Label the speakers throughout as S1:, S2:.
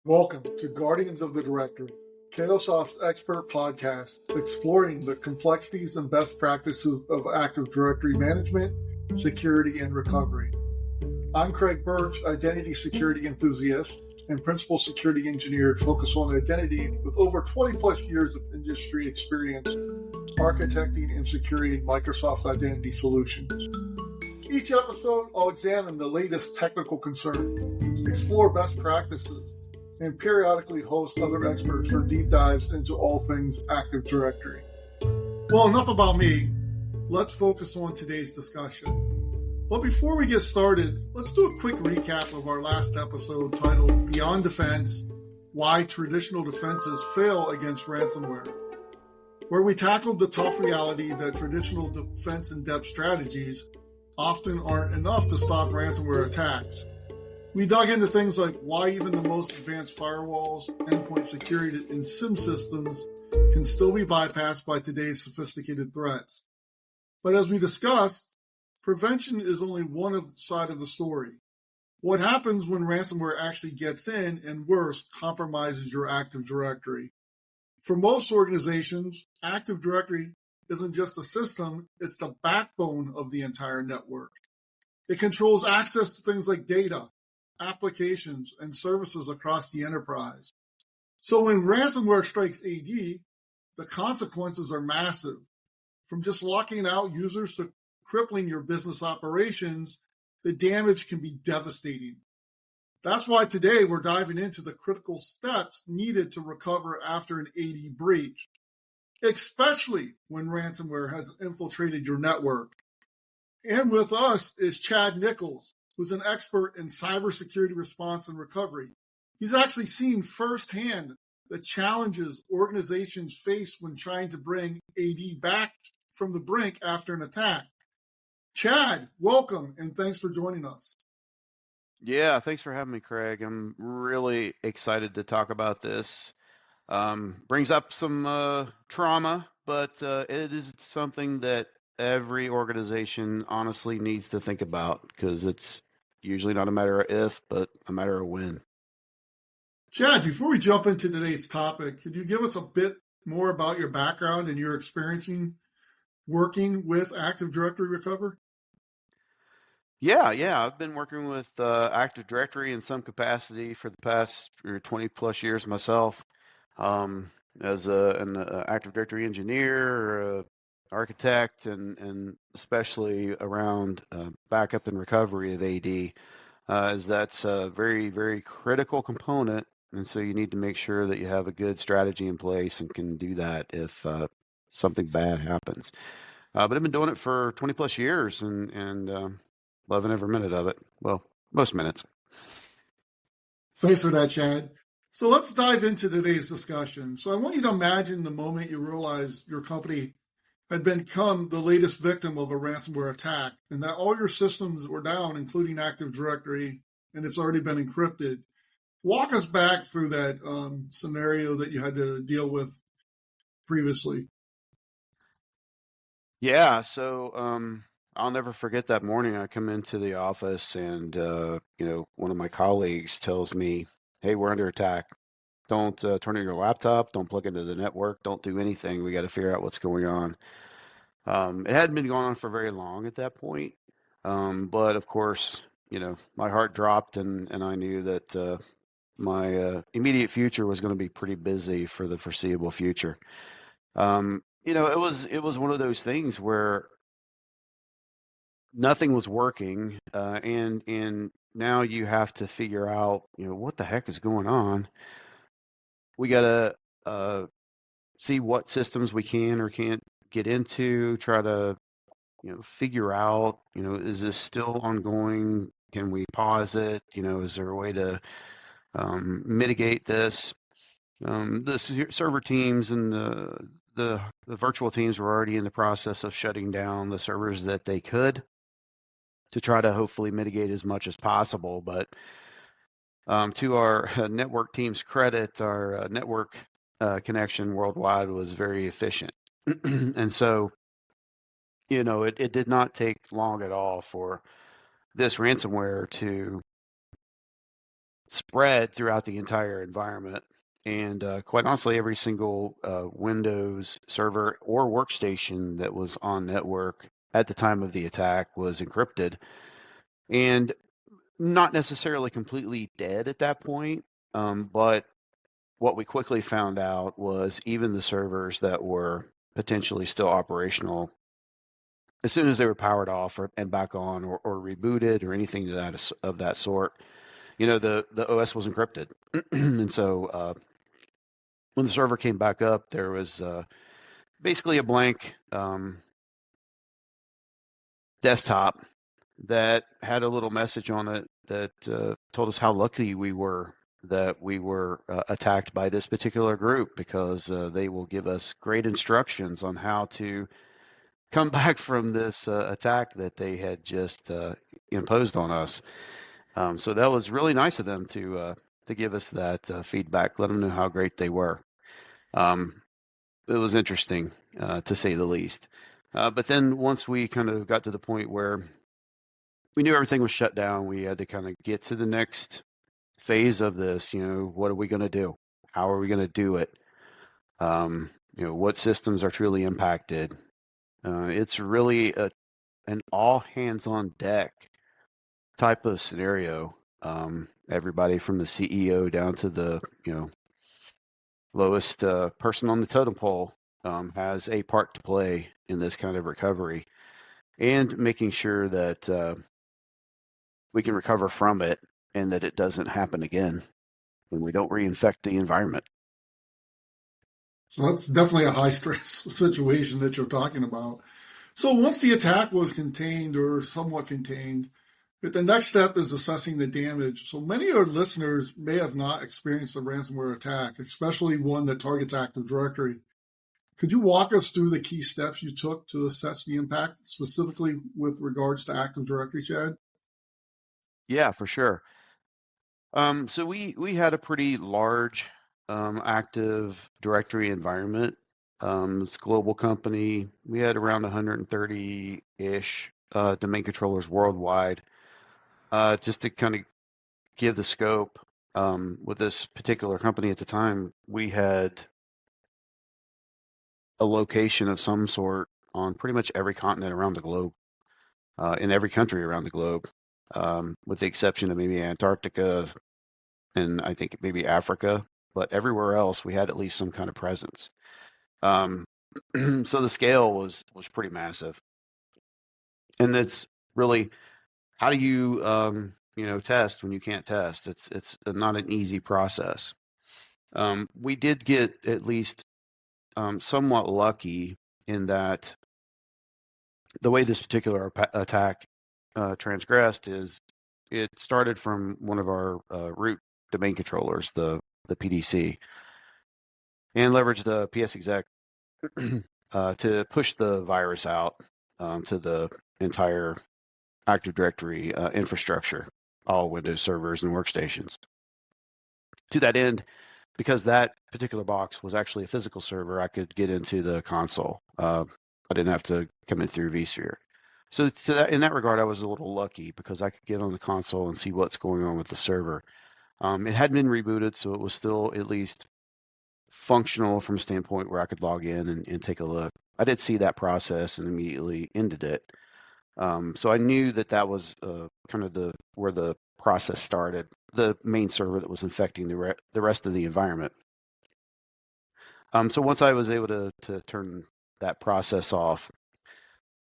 S1: Welcome to Guardians of the Directory, Chaosoft's expert podcast exploring the complexities and best practices of Active Directory management, security, and recovery. I'm Craig Birch, identity security enthusiast and principal security engineer focused on identity with over 20 plus years of industry experience architecting and securing Microsoft identity solutions. Each episode, I'll examine the latest technical concerns, explore best practices, and periodically host other experts for deep dives into all things Active Directory. Well, enough about me. Let's focus on today's discussion. But before we get started, let's do a quick recap of our last episode titled Beyond Defense, Why Traditional Defenses Fail Against Ransomware, where we tackled the tough reality that traditional defense in-depth strategies often aren't enough to stop ransomware attacks. We dug into things like why even the most advanced firewalls, endpoint security, and SIM systems can still be bypassed by today's sophisticated threats. But as we discussed, prevention is only one side of the story. What happens when ransomware actually gets in and, worse, compromises your Active Directory? For most organizations, Active Directory isn't just a system, it's the backbone of the entire network. It controls access to things like data, applications, and services across the enterprise. So when ransomware strikes AD, the consequences are massive. From just locking out users to crippling your business operations, the damage can be devastating. That's why today we're diving into the critical steps needed to recover after an AD breach, especially when ransomware has infiltrated your network. And with us is Chad Nichols, who's an expert in cybersecurity response and recovery. He's actually seen firsthand the challenges organizations face when trying to bring AD back from the brink after an attack. Chad, welcome, and thanks for joining us.
S2: Yeah, thanks for having me, Craig. I'm really excited to talk about this. Brings up some trauma, but it is something that every organization honestly needs to think about because it's usually not a matter of if, but a matter of when.
S1: Chad, before we jump into today's topic, could you give us a bit more about your background and your experiencing working with Active Directory Recover?
S2: Yeah. I've been working with Active Directory in some capacity for the past 20 plus years myself, as an Active Directory engineer, architect, and especially around backup and recovery of AD, as that's a very, very critical component. And so you need to make sure that you have a good strategy in place and can do that if something bad happens. But I've been doing it for 20 plus years and loving every minute of it. Well, most minutes.
S1: Thanks for that, Chad. So let's dive into today's discussion. So I want you to imagine the moment you realize your company had become the latest victim of a ransomware attack and that all your systems were down, including Active Directory, and it's already been encrypted. Walk us back through that scenario that you had to deal with previously.
S2: Yeah, so I'll never forget that morning. I come into the office and one of my colleagues tells me, "Hey, we're under attack. Don't turn on your laptop. Don't plug into the network. Don't do anything. We got to figure out what's going on." It hadn't been going on for very long at that point, but of course, my heart dropped, and I knew that my immediate future was going to be pretty busy for the foreseeable future. It was one of those things where nothing was working, and now you have to figure out, what the heck is going on. We got to see what systems we can or can't get into, try to, figure out, is this still ongoing? Can we pause it? Is there a way to mitigate this? The server teams and the virtual teams were already in the process of shutting down the servers that they could to try to hopefully mitigate as much as possible. But to our network team's credit, our network connection worldwide was very efficient. And so, it did not take long at all for this ransomware to spread throughout the entire environment. And quite honestly, every single Windows server or workstation that was on network at the time of the attack was encrypted and not necessarily completely dead at that point. But what we quickly found out was even the servers that were potentially still operational, as soon as they were powered off and back on or rebooted or anything of that sort, the OS was encrypted. And so when the server came back up, there was basically a blank desktop that had a little message on it that told us how lucky we were that we were attacked by this particular group, because they will give us great instructions on how to come back from this attack that they had just imposed on us. So that was really nice of them to give us that feedback, let them know how great they were. It was interesting, to say the least. But then once we kind of got to the point where we knew everything was shut down, we had to kind of get to the next phase of this. What are we going to do? How are we going to do it? What systems are truly impacted? It's really an all hands on deck type of scenario. Everybody from the CEO down to the lowest person on the totem pole has a part to play in this kind of recovery, and making sure that we can recover from it and that it doesn't happen again and we don't reinfect the environment.
S1: So that's definitely a high stress situation that you're talking about. So once the attack was contained or somewhat contained, the next step is assessing the damage. So many of our listeners may have not experienced a ransomware attack, especially one that targets Active Directory. Could you walk us through the key steps you took to assess the impact, specifically with regards to Active Directory, Chad?
S2: Yeah, for sure. So we had a pretty large Active Directory environment. It's a global company. We had around 130-ish domain controllers worldwide. Just to kind of give the scope, with this particular company at the time, we had a location of some sort on pretty much every continent around the globe, in every country around the globe, with the exception of maybe Antarctica and I think maybe Africa. But everywhere else, we had at least some kind of presence. Um, so the scale was pretty massive, and it's really, how do you test when you can't test? It's not an easy process. We did get at least somewhat lucky in that the way this particular attack transgressed is it started from one of our root domain controllers, the PDC, and leveraged the PSExec to push the virus out to the entire Active Directory infrastructure, all Windows servers and workstations. To that end, because that particular box was actually a physical server, I could get into the console. I didn't have to come in through vSphere. So in that regard, I was a little lucky because I could get on the console and see what's going on with the server. It hadn't been rebooted, so it was still at least functional from a standpoint where I could log in and take a look. I did see that process and immediately ended it. So I knew that was kind of where the process started, the main server that was infecting the rest of the environment. So once I was able to turn that process off,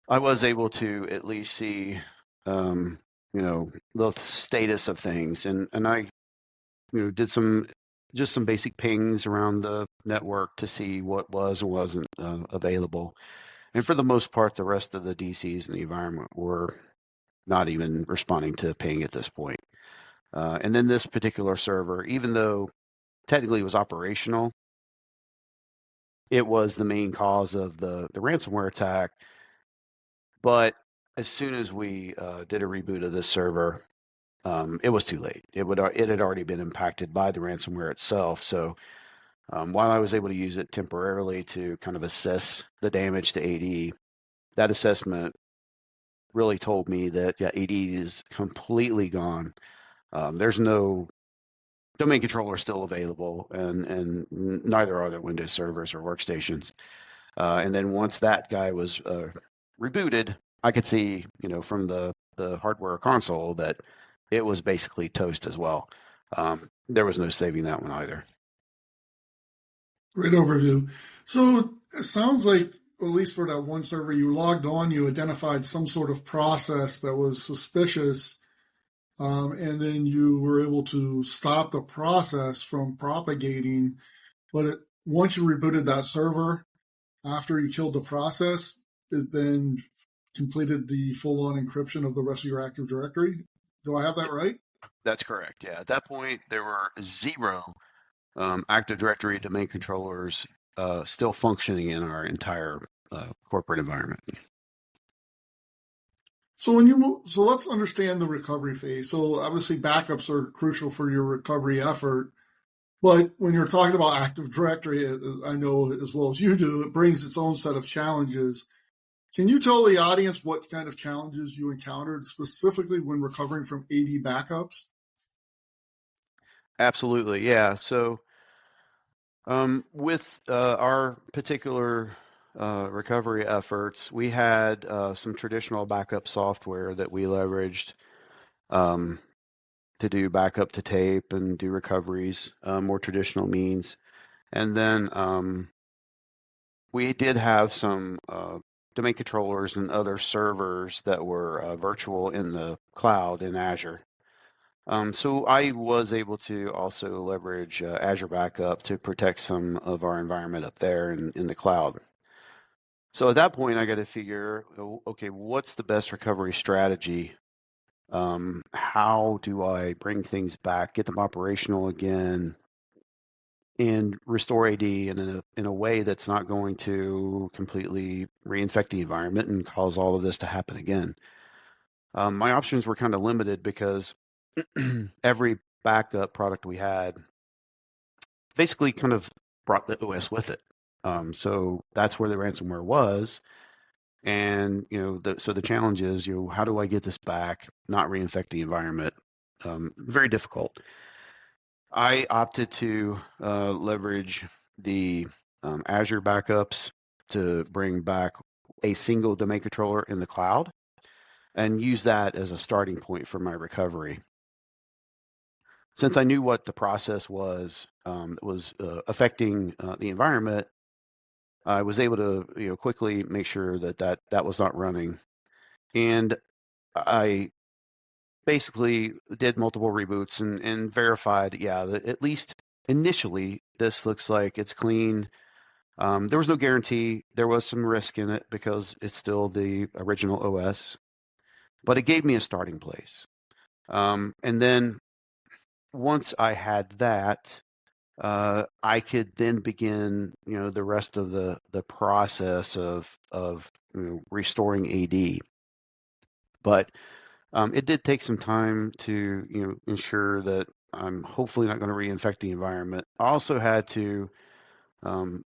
S2: I was able to at least see, the status of things, and I, did some basic pings around the network to see what was and wasn't available. And for the most part, the rest of the DCs in the environment were not even responding to ping at this point. And then this particular server, even though technically it was operational, it was the main cause of the ransomware attack. But as soon as we did a reboot of this server, it was too late. It had already been impacted by the ransomware itself. So while I was able to use it temporarily to kind of assess the damage to AD, that assessment really told me that AD is completely gone. There's no domain controller is still available, and neither are the Windows servers or workstations. And then once that guy was rebooted, I could see, from the hardware console that it was basically toast as well. There was no saving that one either.
S1: Great overview. So it sounds like, at least for that one server you logged on, you identified some sort of process that was suspicious, and then you were able to stop the process from propagating. But once you rebooted that server, after you killed the process, it then completed the full-on encryption of the rest of your Active Directory. Do I have that right?
S2: That's correct. Yeah. At that point, there were 0 Active Directory domain controllers still functioning in our entire corporate environment.
S1: So let's understand the recovery phase. So obviously backups are crucial for your recovery effort, but when you're talking about Active Directory, as I know as well as you do, it brings its own set of challenges. Can you tell the audience what kind of challenges you encountered specifically when recovering from AD backups?
S2: Absolutely. Yeah. So with our particular recovery efforts, we had some traditional backup software that we leveraged to do backup to tape and do recoveries, more traditional means. And then we did have some domain controllers and other servers that were virtual in the cloud in Azure. So I was able to also leverage Azure Backup to protect some of our environment up there in the cloud. So at that point, I got to figure, okay, what's the best recovery strategy? How do I bring things back, get them operational again, and restore AD in a way that's not going to completely reinfect the environment and cause all of this to happen again? My options were kind of limited because every backup product we had basically kind of brought the OS with it. So that's where the ransomware was. And, so the challenge is, how do I get this back, not reinfect the environment? Very difficult. I opted to leverage the Azure backups to bring back a single domain controller in the cloud and use that as a starting point for my recovery. Since I knew what the process was that was affecting the environment, I was able to quickly make sure that was not running, and I basically did multiple reboots and verified, that at least initially this looks like it's clean. There was no guarantee. There was some risk in it because it's still the original OS, but it gave me a starting place. And then once I had that, I could then begin, the rest of the process of restoring AD. But it did take some time to ensure that I'm hopefully not going to reinfect the environment. I also had to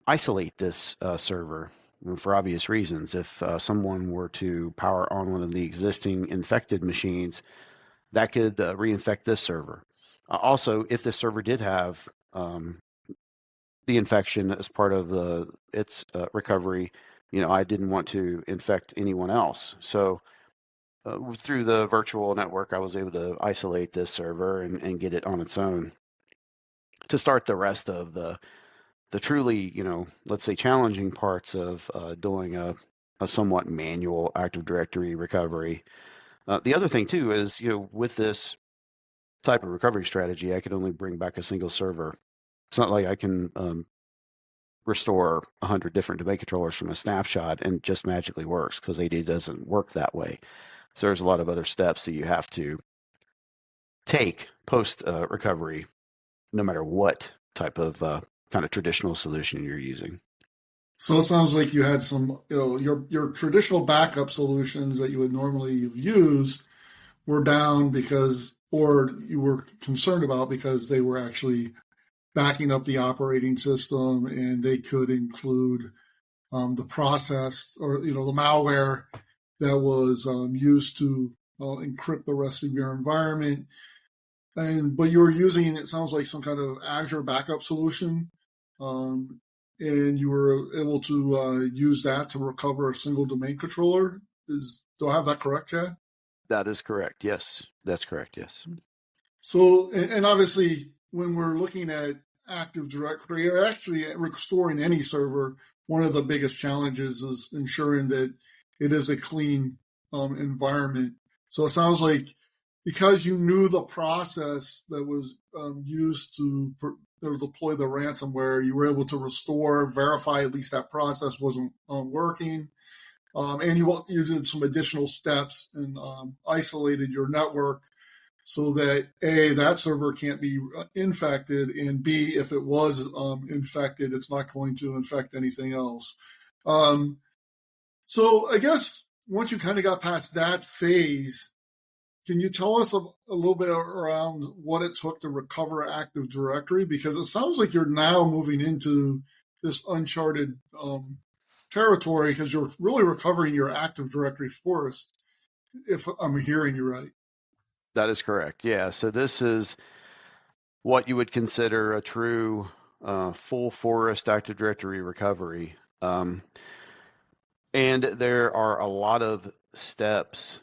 S2: isolate this server for obvious reasons. If someone were to power on one of the existing infected machines, that could reinfect this server. Also, if this server did have the infection as part of its recovery, I didn't want to infect anyone else. So through the virtual network, I was able to isolate this server and get it on its own to start the rest of the truly, let's say challenging parts of doing a somewhat manual Active Directory recovery. The other thing too is, with this type of recovery strategy, I could only bring back a single server. It's not like I can restore 100 different domain controllers from a snapshot and just magically works, because AD doesn't work that way. So there's a lot of other steps that you have to take post recovery, no matter what type of kind of traditional solution you're using.
S1: So it sounds like you had some, your traditional backup solutions that you would normally have used were down or you were concerned about because they were actually backing up the operating system, and they could include the process or the malware that was used to encrypt the rest of your environment. but you were using, it sounds like, some kind of Azure backup solution, and you were able to use that to recover a single domain controller. Do I have that correct, Chad?
S2: That is correct. Yes, that's correct. Yes.
S1: So, and obviously, when we're looking at Active Directory or actually restoring any server, one of the biggest challenges is ensuring that it is a clean environment. So it sounds like because you knew the process that was used to deploy the ransomware, you were able to restore, verify at least that process wasn't working. And you did some additional steps and isolated your network so that A, that server can't be infected, and B, if it was infected, it's not going to infect anything else. So I guess once you kind of got past that phase, can you tell us a little bit around what it took to recover Active Directory? Because it sounds like you're now moving into this uncharted territory because you're really recovering your Active Directory forest, if I'm hearing you right.
S2: That is correct. Yeah. So this is what you would consider a true full forest Active Directory recovery. And there are a lot of steps,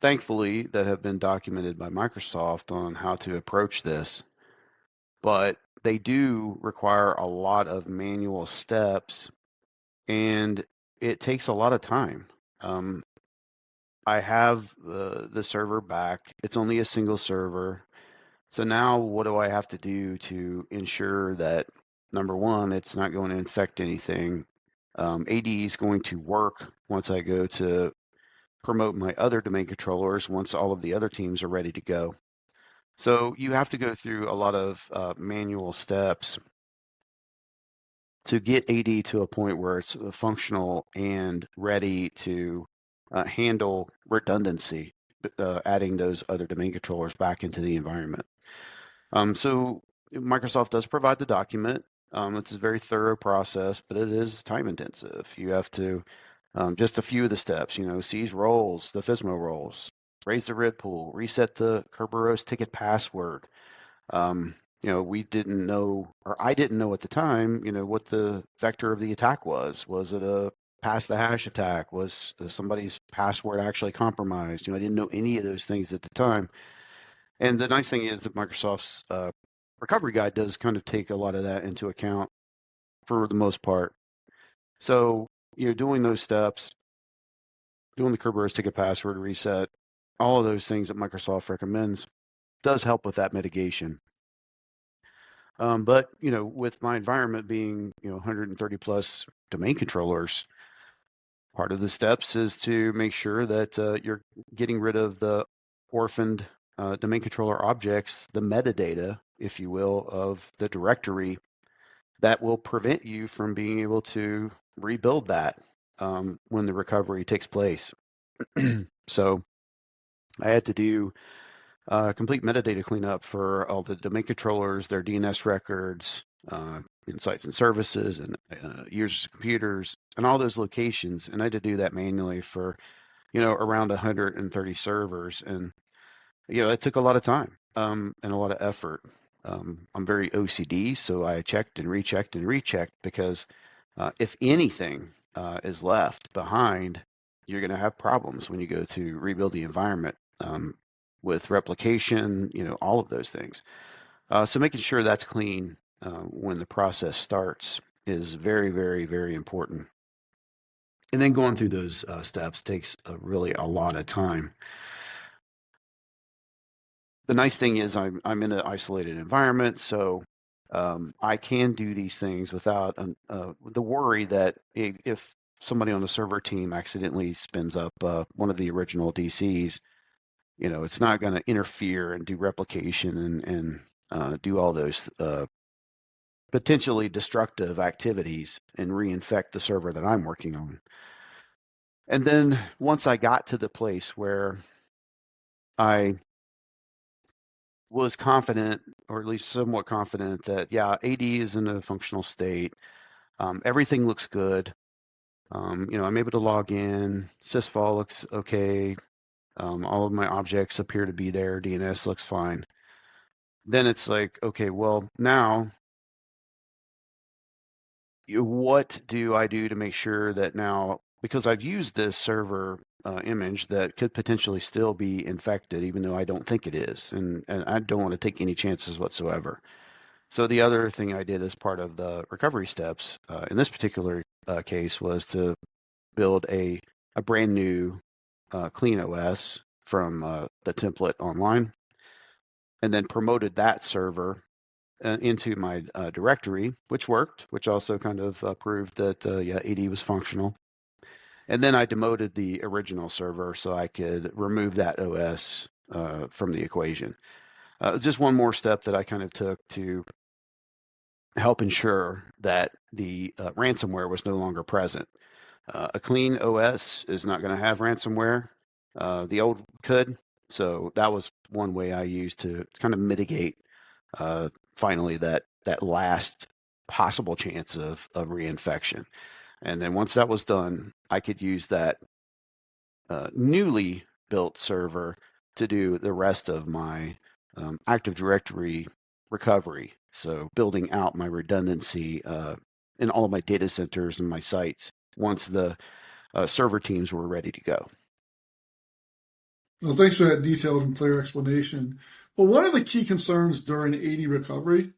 S2: thankfully, that have been documented by Microsoft on how to approach this. But they do require a lot of manual steps, and it takes a lot of time. I have the server back. It's only a single server. So now what do I have to do to ensure that, number one, it's not going to infect anything? AD is going to work once I go to promote my other domain controllers, once all of the other teams are ready to go. So you have to go through a lot of manual steps to get AD to a point where it's functional and ready to handle redundancy, adding those other domain controllers back into the environment. So Microsoft does provide the document. It's a very thorough process, but it is time intensive. You have to, just a few of the steps, seize roles, the FSMO roles, raise the red pool, reset the Kerberos ticket password. We didn't know, or I didn't know at the time, what the vector of the attack was. Was it a pass the hash attack? Was somebody's password actually compromised? I didn't know any of those things at the time. And the nice thing is that Microsoft's recovery guide does kind of take a lot of that into account for the most part. So, doing those steps, doing the Kerberos ticket password reset, all of those things that Microsoft recommends does help with that mitigation. But, with my environment being, 130 plus domain controllers, part of the steps is to make sure that you're getting rid of the orphaned domain controller objects, the metadata, if you will, of the directory that will prevent you from being able to rebuild that when the recovery takes place. So I had to do complete metadata cleanup for all the domain controllers, their DNS records, insights and services, and users' computers, and all those locations. And I had to do that manually for, around 130 servers. And, it took a lot of time and a lot of effort. I'm very OCD, so I checked and rechecked and rechecked because if anything is left behind, you're going to have problems when you go to rebuild the environment with replication, all of those things. So making sure that's clean when the process starts is very, very, very important. And then going through those steps takes really a lot of time. The nice thing is I'm in an isolated environment, so I can do these things without the worry that if somebody on the server team accidentally spins up one of the original DCs, it's not going to interfere and do replication and do all those potentially destructive activities and reinfect the server that I'm working on. And then once I got to the place where I was confident, or at least somewhat confident, that yeah, AD is in a functional state. Everything looks good. I'm able to log in. Sysvol looks okay. All of my objects appear to be there. DNS looks fine. Then it's like, okay, well, now what do I do to make sure that now, because I've used this server image that could potentially still be infected, even though I don't think it is, and I don't want to take any chances whatsoever. So the other thing I did as part of the recovery steps in this particular case was to build a brand new clean OS from the template online, and then promoted that server into my directory, which worked, which also kind of proved that AD was functional. And then I demoted the original server so I could remove that OS from the equation. Just one more step that I kind of took to help ensure that the ransomware was no longer present. A clean OS is not going to have ransomware. The old could. So that was one way I used to kind of mitigate finally that last possible chance of reinfection. And then once that was done, I could use that newly built server to do the rest of my Active Directory recovery. So building out my redundancy in all of my data centers and my sites once the server teams were ready to go.
S1: Well, thanks for that detailed and clear explanation. Well, one of the key concerns during AD recovery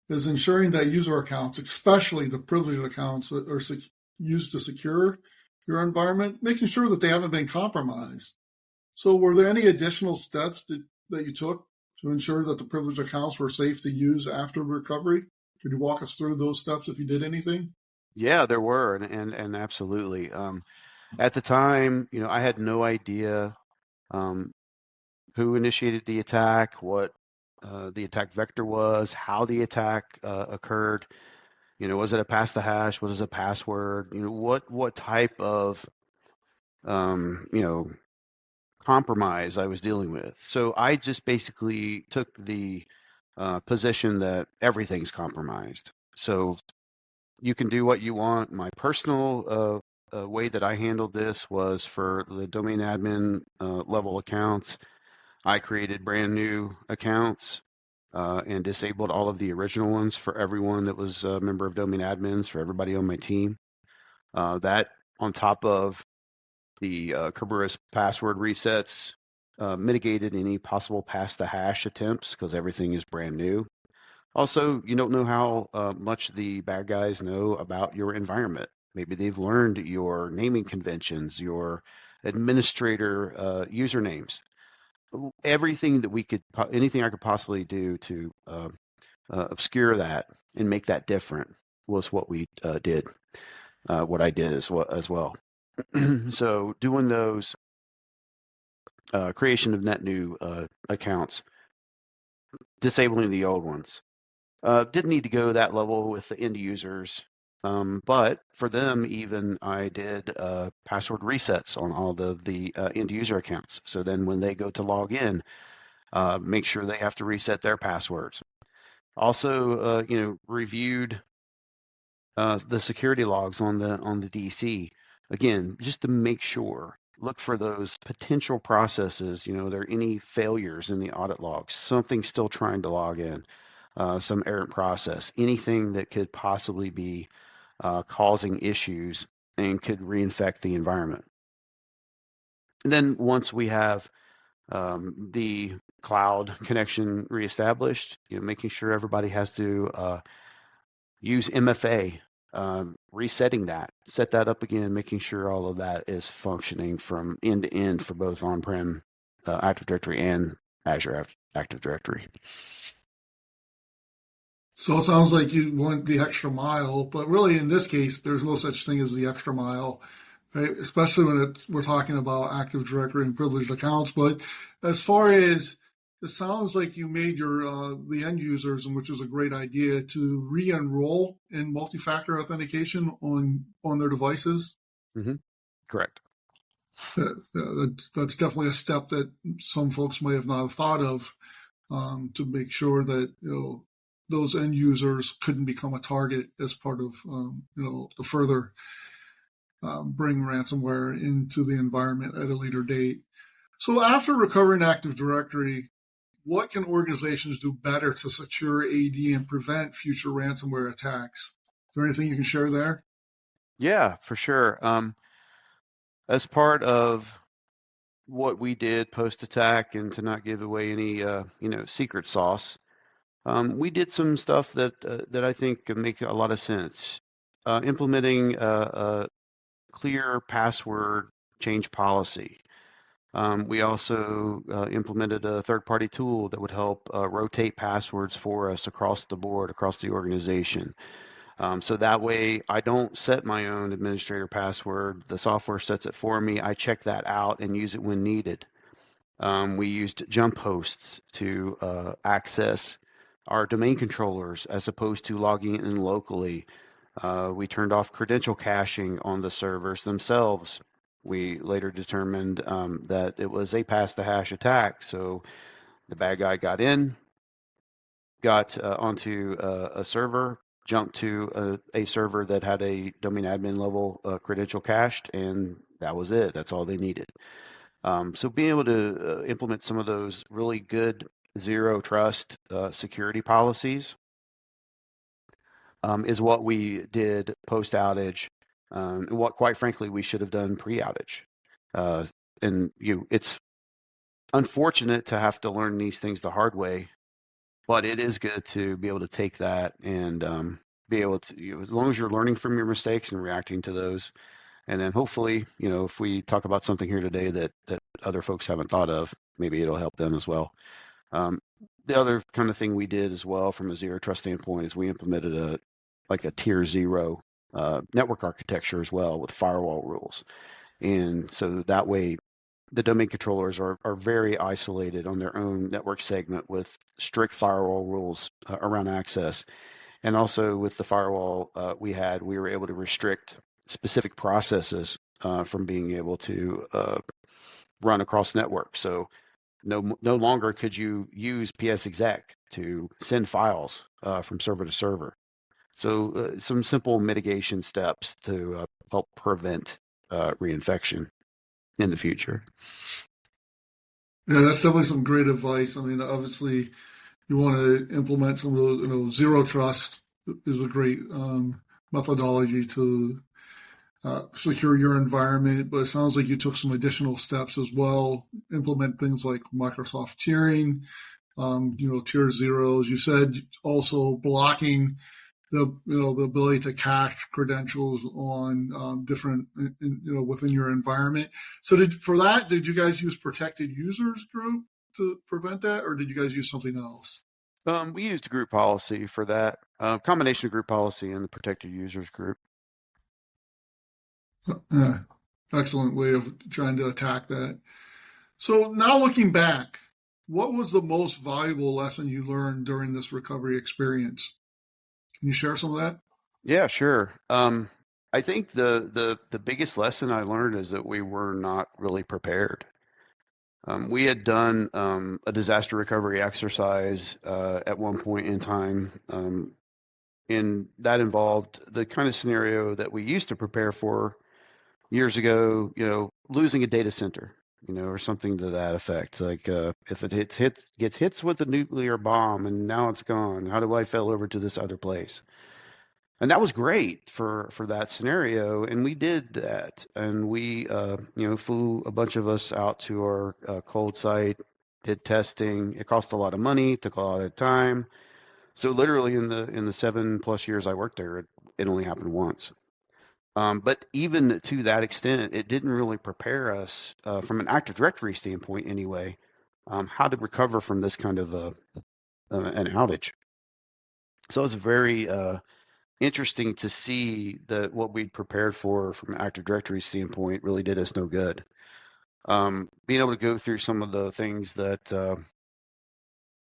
S1: is ensuring that user accounts, especially the privileged accounts that are used to secure your environment, making sure that they haven't been compromised. So were there any additional steps that you took to ensure that the privileged accounts were safe to use after recovery? Could you walk us through those steps if you did anything?
S2: Yeah, there were, and absolutely. At the time, I had no idea who initiated the attack, what the attack vector was, how the attack occurred. Was it a pass the hash? What is a password? What type of compromise I was dealing with. So I just basically took the position that everything's compromised. So you can do what you want. My personal way that I handled this was for the domain admin level accounts. I created brand new accounts and disabled all of the original ones for everyone that was a member of domain admins, for everybody on my team. That on top of the Kerberos password resets mitigated any possible pass the hash attempts because everything is brand new. Also, you don't know how much the bad guys know about your environment. Maybe they've learned your naming conventions, your administrator usernames. Everything that anything I could possibly do to obscure that and make that different was what we did. What I did as well. So doing those creation of net new accounts, disabling the old ones. Didn't need to go that level with the end users, but for them, even I did password resets on all the end user accounts. So then when they go to log in, make sure they have to reset their passwords. Also, reviewed the security logs on the DC again, just to make sure. Look for those potential processes. Are there any failures in the audit logs? Something still trying to log in, some errant process, anything that could possibly be causing issues and could reinfect the environment. And then once we have the cloud connection reestablished, making sure everybody has to use MFA, resetting that, set that up again, making sure all of that is functioning from end to end for both on-prem Active Directory and Azure Active Directory.
S1: So it sounds like you went the extra mile, but really in this case, there's no such thing as the extra mile, right? Especially when we're talking about Active Directory and privileged accounts. But as far as it sounds like you made your the end users, and which is a great idea, to re-enroll in multi-factor authentication on their devices.
S2: Mm-hmm. Correct.
S1: That's definitely a step that some folks may have not thought of to make sure that those end users couldn't become a target as part of to further bring ransomware into the environment at a later date. So after recovering Active Directory, what can organizations do better to secure AD and prevent future ransomware attacks? Is there anything you can share there?
S2: Yeah, for sure. As part of what we did post attack, and to not give away any secret sauce, we did some stuff that I think can make a lot of sense. Implementing a clear password change policy. We also implemented a third-party tool that would help rotate passwords for us across the board, across the organization. So that way I don't set my own administrator password. The software sets it for me. I check that out and use it when needed. We used jump hosts to access our domain controllers as opposed to logging in locally. We turned off credential caching on the servers themselves. We later determined that it was a pass the hash attack. So the bad guy got in, got onto a server, jumped to a server that had a domain admin level credential cached, and that was it. That's all they needed. So being able to implement some of those really good zero trust security policies is what we did post outage, and what, quite frankly, we should have done pre outage. And it's unfortunate to have to learn these things the hard way, but it is good to be able to take that and be able to, as long as you're learning from your mistakes and reacting to those, and then hopefully, if we talk about something here today that other folks haven't thought of, maybe it'll help them as well. The other kind of thing we did as well from a zero trust standpoint is we implemented a tier zero network architecture as well with firewall rules. And so that way the domain controllers are very isolated on their own network segment with strict firewall rules around access. And also with the firewall we were able to restrict specific processes from being able to run across network. So no longer could you use psexec to send files from server to server. So some simple mitigation steps to help prevent reinfection in the future.
S1: Yeah, that's definitely some great advice. I mean, obviously, you want to implement some of those, zero trust is a great methodology to secure your environment, but it sounds like you took some additional steps as well. Implement things like Microsoft tiering, tier zeros. You said also blocking the ability to cache credentials on different within your environment. So did you guys use protected users group to prevent that, or did you guys use something else?
S2: We used group policy for that, combination of group policy and the protected users group.
S1: Excellent way of trying to attack that. So now looking back, what was the most valuable lesson you learned during this recovery experience? Can you share some of that?
S2: Yeah, sure. I think the biggest lesson I learned is that we were not really prepared. We had done a disaster recovery exercise at one point in time, and that involved the kind of scenario that we used to prepare for years ago, losing a data center, or something to that effect. Like if it gets hits with a nuclear bomb and now it's gone, how do I fail over to this other place? And that was great for that scenario, and we did that, and we flew a bunch of us out to our cold site, did testing. It cost a lot of money, took a lot of time. So literally in the 7+ years I worked there, it only happened once. But even to that extent, it didn't really prepare us from an Active Directory standpoint anyway, how to recover from this kind of an outage. So it's very interesting to see that what we'd prepared for from an Active Directory standpoint really did us no good. Being able to go through some of the things that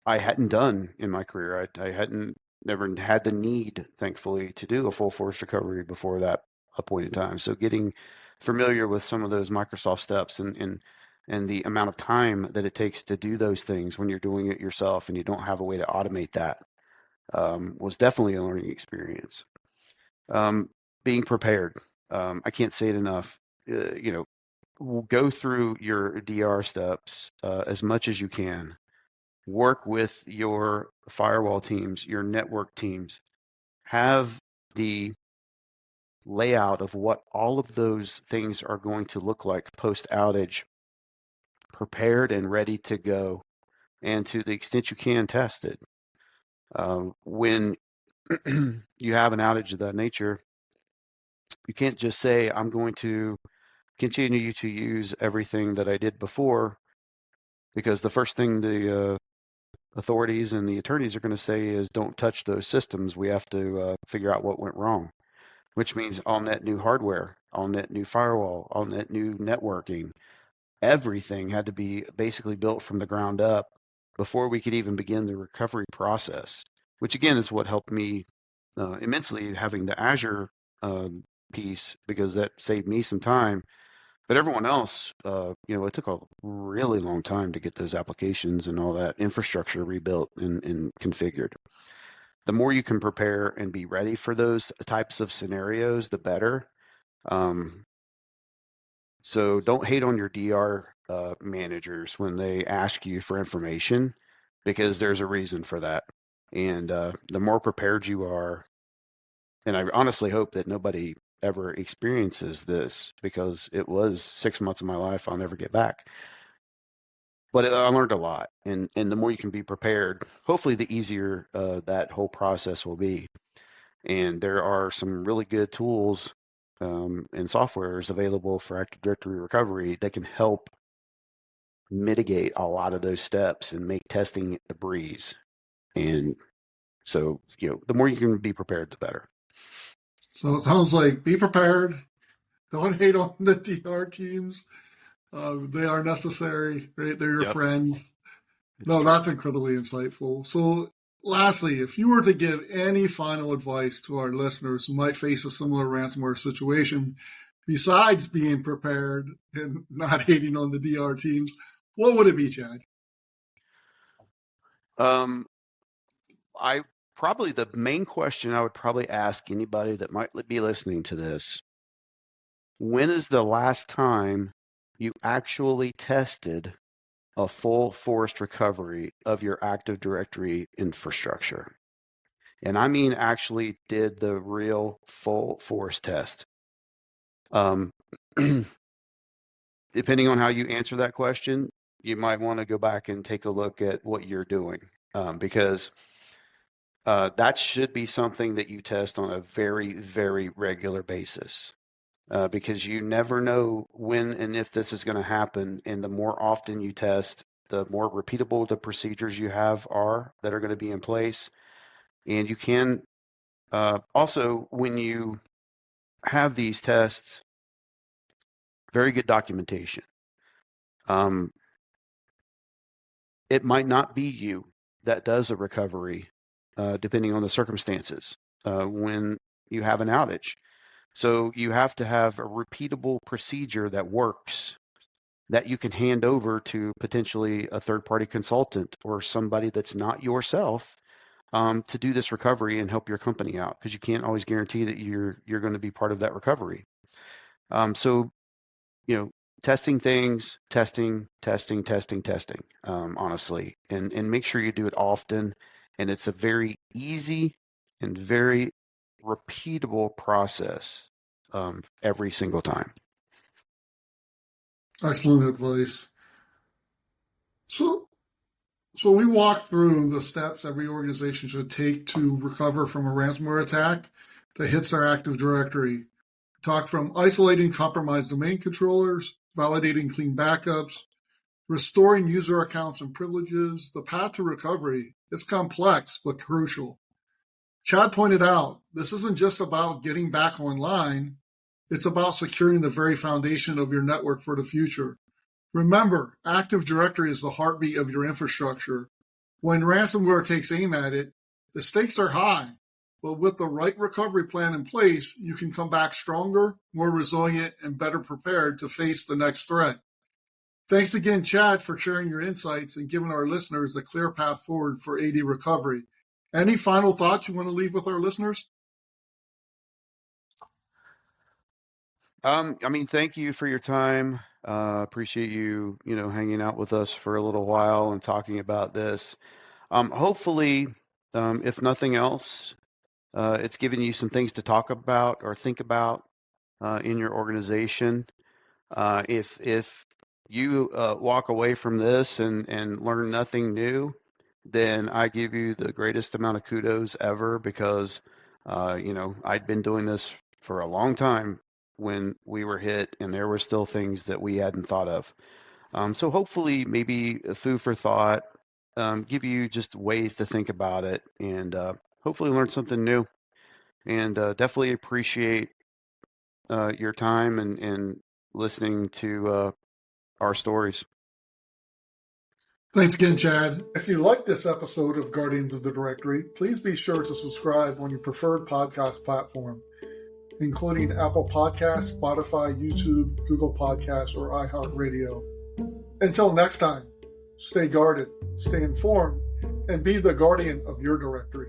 S2: I hadn't done in my career, I hadn't never had the need, thankfully, to do a full force recovery before that point in time. So getting familiar with some of those Microsoft steps and the amount of time that it takes to do those things when you're doing it yourself and you don't have a way to automate that was definitely a learning experience. Being prepared. I can't say it enough. go through your DR steps as much as you can. Work with your firewall teams, your network teams. Have the layout of what all of those things are going to look like post outage prepared and ready to go, and to the extent you can, test it. When you have an outage of that nature, you can't just say, I'm going to continue to use everything that I did before, because the first thing the authorities and the attorneys are going to say is, don't touch those systems. We have to figure out what went wrong, which means all net new hardware, all net new firewall, all net new networking. Everything had to be basically built from the ground up before we could even begin the recovery process, which again is what helped me immensely, having the Azure piece, because that saved me some time. But everyone else, it took a really long time to get those applications and all that infrastructure rebuilt and configured. The more you can prepare and be ready for those types of scenarios, the better. So don't hate on your DR managers when they ask you for information, because there's a reason for that. And the more prepared you are, and I honestly hope that nobody ever experiences this, because it was 6 months of my life I'll never get back. But I learned a lot, and the more you can be prepared, hopefully the easier that whole process will be. And there are some really good tools and softwares available for Active Directory recovery that can help mitigate a lot of those steps and make testing a breeze. And so, the more you can be prepared, the better.
S1: So it sounds like be prepared. Don't hate on the DR teams. They are necessary, right? They're your friends. No, that's incredibly insightful. So lastly, if you were to give any final advice to our listeners who might face a similar ransomware situation, besides being prepared and not hating on the DR teams, what would it be, Chad?
S2: Probably the main question I would probably ask anybody that might be listening to this: when is the last time you actually tested a full forced recovery of your Active Directory infrastructure? And I mean actually did the real full force test. Depending on how you answer that question, you might want to go back and take a look at what you're doing, because that should be something that you test on a very, very regular basis, because you never know when and if this is going to happen. And the more often you test, the more repeatable the procedures you have are that are going to be in place. And you can also, when you have these tests, very good documentation. It might not be you that does a recovery, depending on the circumstances, when you have an outage. So you have to have a repeatable procedure that works, that you can hand over to potentially a third-party consultant or somebody that's not yourself, to do this recovery and help your company out, because you can't always guarantee that you're going to be part of that recovery. So, testing things, testing, honestly, and make sure you do it often. And it's a very easy and very repeatable process, every single time.
S1: Excellent advice. So we walked through the steps every organization should take to recover from a ransomware attack that hits our Active Directory. Talk from isolating compromised domain controllers, validating clean backups, restoring user accounts and privileges. The path to recovery is complex but crucial. Chad pointed out, this isn't just about getting back online. It's about securing the very foundation of your network for the future. Remember, Active Directory is the heartbeat of your infrastructure. When ransomware takes aim at it, the stakes are high. But with the right recovery plan in place, you can come back stronger, more resilient, and better prepared to face the next threat. Thanks again, Chad, for sharing your insights and giving our listeners a clear path forward for AD recovery. Any final thoughts you want to leave with our listeners?
S2: Thank you for your time. Appreciate you, hanging out with us for a little while and talking about this. Hopefully, if nothing else, it's given you some things to talk about or think about in your organization. If you walk away from this and learn nothing new, then I give you the greatest amount of kudos ever because, I'd been doing this for a long time when we were hit and there were still things that we hadn't thought of. So hopefully maybe a food for thought, give you just ways to think about it and hopefully learn something new. And definitely appreciate your time and listening to our stories.
S1: Thanks again, Chad. If you liked this episode of Guardians of the Directory, please be sure to subscribe on your preferred podcast platform, including Apple Podcasts, Spotify, YouTube, Google Podcasts, or iHeartRadio. Until next time, stay guarded, stay informed, and be the guardian of your directory.